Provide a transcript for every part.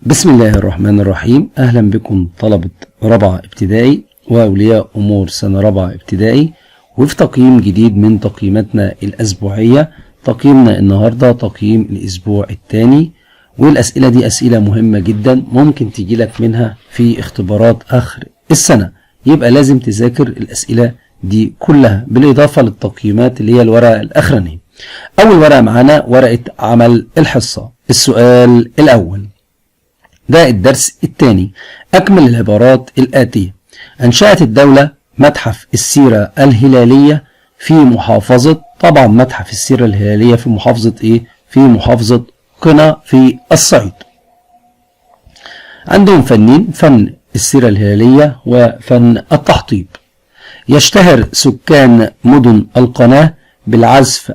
بسم الله الرحمن الرحيم. أهلا بكم طلبة رابعة ابتدائي وأولياء أمور سنة رابعة ابتدائي، وفي تقييم جديد من تقييماتنا الأسبوعية. تقييمنا النهاردة تقييم الأسبوع الثاني، والأسئلة دي أسئلة مهمة جدا ممكن تجيلك منها في اختبارات آخر السنة، يبقى لازم تذاكر الأسئلة دي كلها بالإضافة للتقييمات اللي هي الورقة الأخرانية. أول ورقة معانا ورقة عمل الحصة. السؤال الأول ده الدرس الثاني. أكمل العبارات الآتية: أنشأت الدولة متحف السيرة الهلالية في محافظة، طبعا متحف السيرة الهلالية في محافظة إيه؟ في محافظة قنا في الصعيد. عندهم فنين: فن السيرة الهلالية وفن التحطيب. يشتهر سكان مدن القناة بالعزف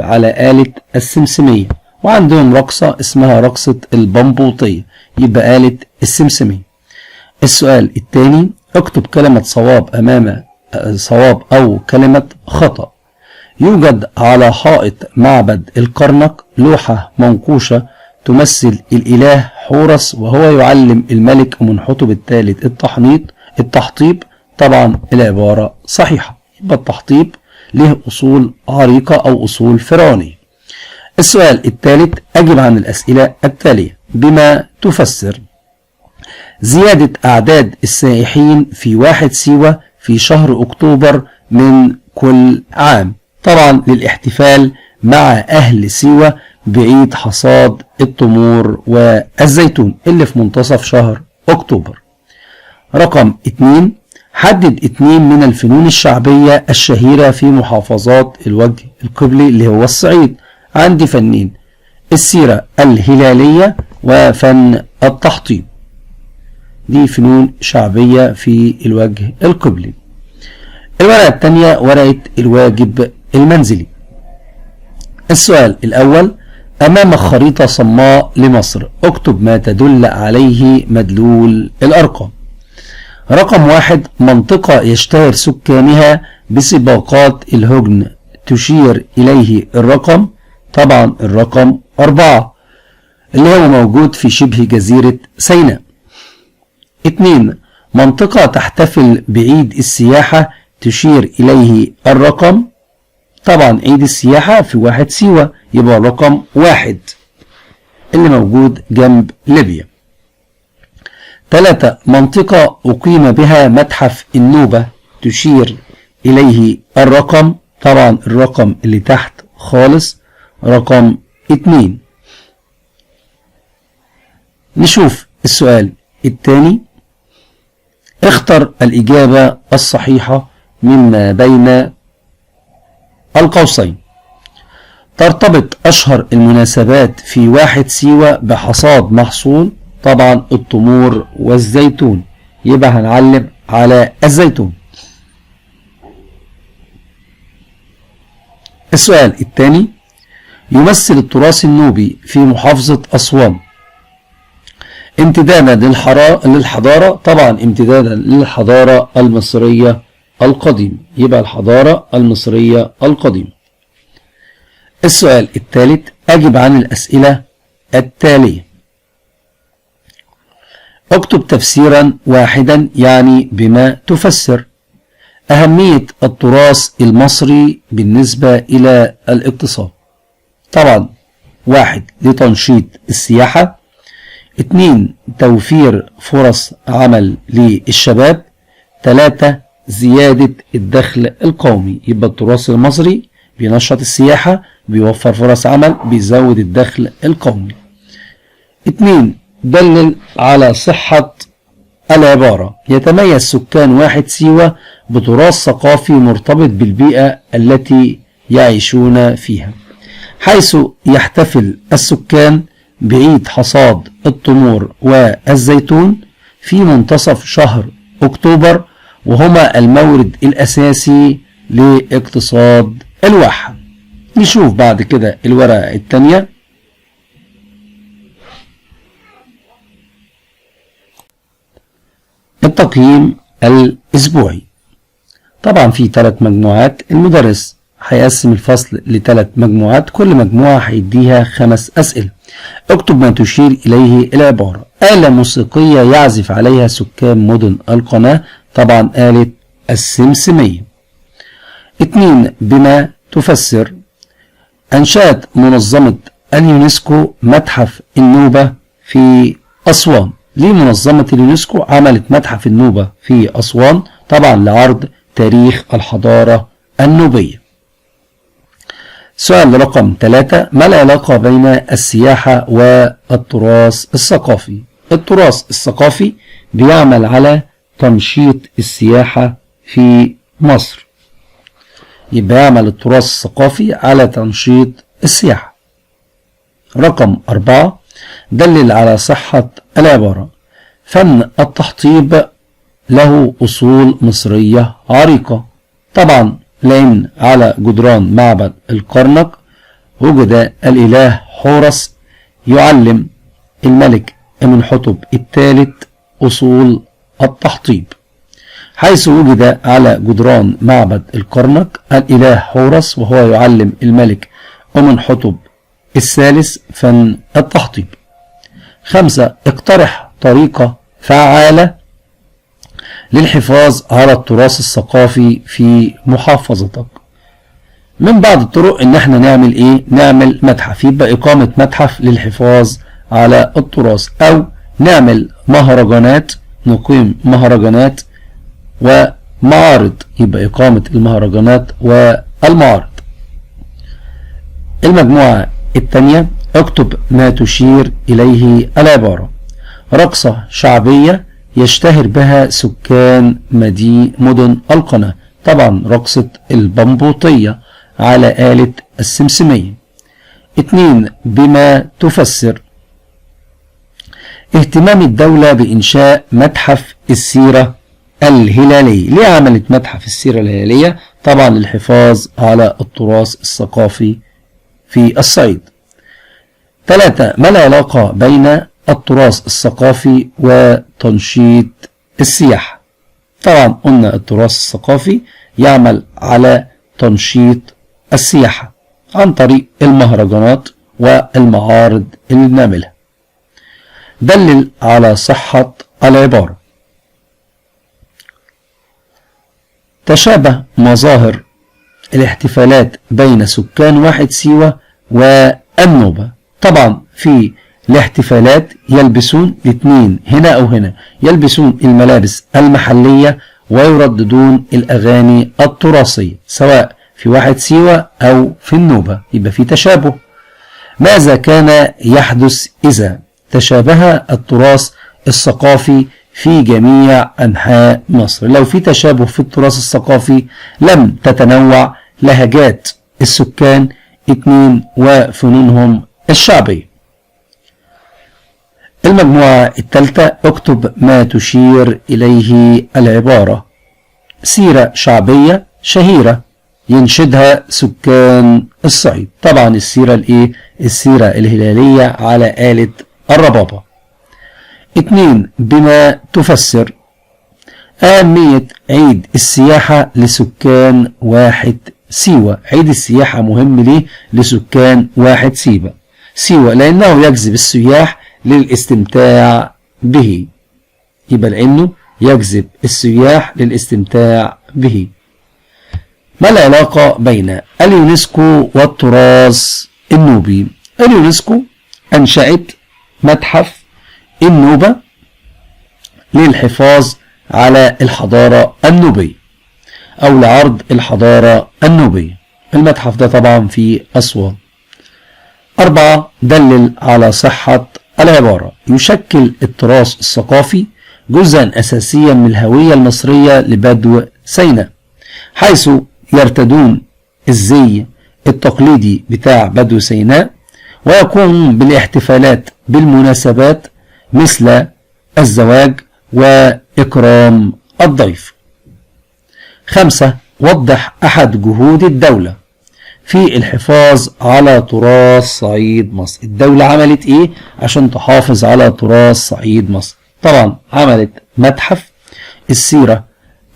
على آلة السمسمية، وعندهم رقصة اسمها رقصة البمبوطية، يبقى آلة السمسمية. السؤال الثاني: اكتب كلمة صواب أمام صواب أو كلمة خطأ. يوجد على حائط معبد الكرنك لوحة منقوشة تمثل الإله حورس وهو يعلم الملك أمنحتب الثالث التحطيب. طبعا العبارة صحيحة، يبقى التحطيب له أصول عريقة أو أصول فرعونية. السؤال الثالث: أجب عن الأسئلة التالية بما تفسر. زيادة أعداد السائحين في واحد سيوة في شهر أكتوبر من كل عام، طبعا للاحتفال مع أهل سيوة بعيد حصاد التمور والزيتون اللي في منتصف شهر أكتوبر. رقم 2: حدد 2 من الفنون الشعبية الشهيرة في محافظات الوجه القبلي اللي هو الصعيد. عندي فنين: السيرة الهلالية وفن التحطيب، دي فنون شعبية في الوجه القبلي. الورقة الثانية ورقة الواجب المنزلي. السؤال الأول: أمامك خريطة صماء لمصر، اكتب ما تدل عليه مدلول الأرقام. رقم 1: منطقة يشتهر سكانها بسباقات الهجن، تشير إليه الرقم، طبعا الرقم 4 اللي هو موجود في شبه جزيرة سيناء. 2: منطقة تحتفل بعيد السياحة، تشير إليه الرقم، طبعا عيد السياحة في واحد سيوة، يبقى الرقم 1 اللي موجود جنب ليبيا. 3: منطقة أقيم بها متحف النوبة، تشير إليه الرقم، طبعا الرقم اللي تحت خالص رقم 2. نشوف السؤال الثاني. اختر الإجابة الصحيحة مما بين القوسين. ترتبط أشهر المناسبات في واحد سيوة بحصاد محصول، طبعا التمور والزيتون، يبقى هنعلم على الزيتون. السؤال الثاني: يمثل التراث النوبي في محافظة أسوان امتدادا للحضارة، طبعا امتدادا للحضارة المصرية القديمة، يبقى الحضارة المصرية القديمة. السؤال الثالث: أجب عن الأسئلة التالية. اكتب تفسيرا واحدا يعني بما تفسر. أهمية التراث المصري بالنسبة إلى الاقتصاد، طبعا 1: لتنشيط السياحة. 2: توفير فرص عمل للشباب. 3: زيادة الدخل القومي، يبقى التراث المصري بينشط السياحة، بيوفر فرص عمل، بيزود الدخل القومي. 2: دلل على صحة العبارة. يتميز سكان واحد سيوة بتراث ثقافي مرتبط بالبيئة التي يعيشون فيها، حيث يحتفل السكان بعيد حصاد التمور والزيتون في منتصف شهر أكتوبر، وهما المورد الأساسي لاقتصاد الواحة. نشوف بعد كده الورقة الثانية. التقييم الأسبوعي، طبعا في 3 مجموعات. المدرس هيقسم الفصل ل3 مجموعات، كل مجموعة هيديها 5 أسئلة. اكتب ما تشير إليه العبارة. آلة موسيقية يعزف عليها سكان مدن القناة، طبعا آلة السمسمية. 2. بما تفسر. أنشأت منظمة اليونسكو متحف النوبة في أسوان. ليه منظمة اليونسكو عملت متحف النوبة في أسوان؟ طبعا لعرض تاريخ الحضارة النوبية. سؤال رقم 3. ما العلاقة بين السياحة والتراث الثقافي؟ التراث الثقافي بيعمل على تنشيط السياحة في مصر، يبقى يعمل التراث الثقافي على تنشيط السياحة. رقم 4. دلل على صحة العبارة. فن التحطيب له أصول مصرية عريقة، طبعا لأن على جدران معبد الكرنك وجد الإله حورس يعلم الملك أمنحتب الثالث أصول التحطيب، حيث وجد على جدران معبد الكرنك الإله حورس وهو يعلم الملك أمنحتب الثالث فن التحطيب. 5. اقترح طريقة فعالة للحفاظ على التراث الثقافي في محافظتك. من بعض الطرق ان احنا نعمل ايه؟ نعمل متحف، يبقى اقامة متحف للحفاظ على التراث، او نعمل مهرجانات، نقيم مهرجانات ومعارض، يبقى اقامة المهرجانات والمعارض. المجموعة الثانية. اكتب ما تشير اليه العبارة. رقصة شعبية يشتهر بها سكان مدن القناة، طبعا رقصة البمبوطية على آلة السمسمية. 2. بما تفسر. اهتمام الدولة بإنشاء متحف السيرة الهلالية. ليه عملت متحف السيرة الهلالية؟ طبعا للحفاظ على التراث الثقافي في الصعيد. 3. ما العلاقة بين التراث الثقافي وتنشيط السياحة؟ طبعا قلنا التراث الثقافي يعمل على تنشيط السياحة عن طريق المهرجانات والمعارض اللي بنعملها. دلل على صحة العبارة. تشابه مظاهر الاحتفالات بين سكان واحد سيوة والنوبة. طبعا في الاحتفالات يلبسون الاثنين هنا او هنا، يلبسون الملابس المحلية ويرددون الاغاني التراثية سواء في واحد سيوة او في النوبة، يبقى في تشابه. ماذا كان يحدث اذا تشابه التراث الثقافي في جميع انحاء مصر؟ لو في تشابه في التراث الثقافي لم تتنوع لهجات السكان 2 وفنونهم الشعبية. المجموعة الثالثة. اكتب ما تشير إليه العبارة. سيرة شعبية شهيرة ينشدها سكان الصعيد، طبعا السيرة السيرة الهلالية على آلة الربابة. 2. بما تفسر. أهمية عيد السياحة لسكان واحد سيوة. عيد السياحة مهم ليه؟ لسكان واحد سيوة لأنه يجذب السياح للاستمتاع به، يبقى لأنه يجذب السياح للاستمتاع به. ما العلاقة بين اليونسكو والتراث النوبي؟ اليونسكو أنشأت متحف النوبة للحفاظ على الحضارة النوبية أو لعرض الحضارة النوبية. المتحف ده طبعا في أسوان. 4. دلل على صحة العبارة. يشكل التراث الثقافي جزءا أساسيا من الهوية المصرية لبدو سيناء، حيث يرتدون الزي التقليدي بتاع بدو سيناء ويقوم بالاحتفالات بالمناسبات مثل الزواج وإكرام الضيف. 5. وضح أحد جهود الدولة في الحفاظ على تراث صعيد مصر. الدولة عملت ايه عشان تحافظ على تراث صعيد مصر؟ طبعا عملت متحف السيرة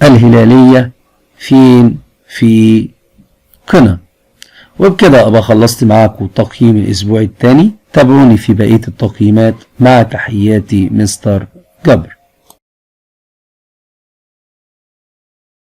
الهلالية في قنا، وبكده أبقى خلصت معاكم تقييم الأسبوع الثاني. تابعوني في بقية التقييمات. مع تحياتي مستر جبر.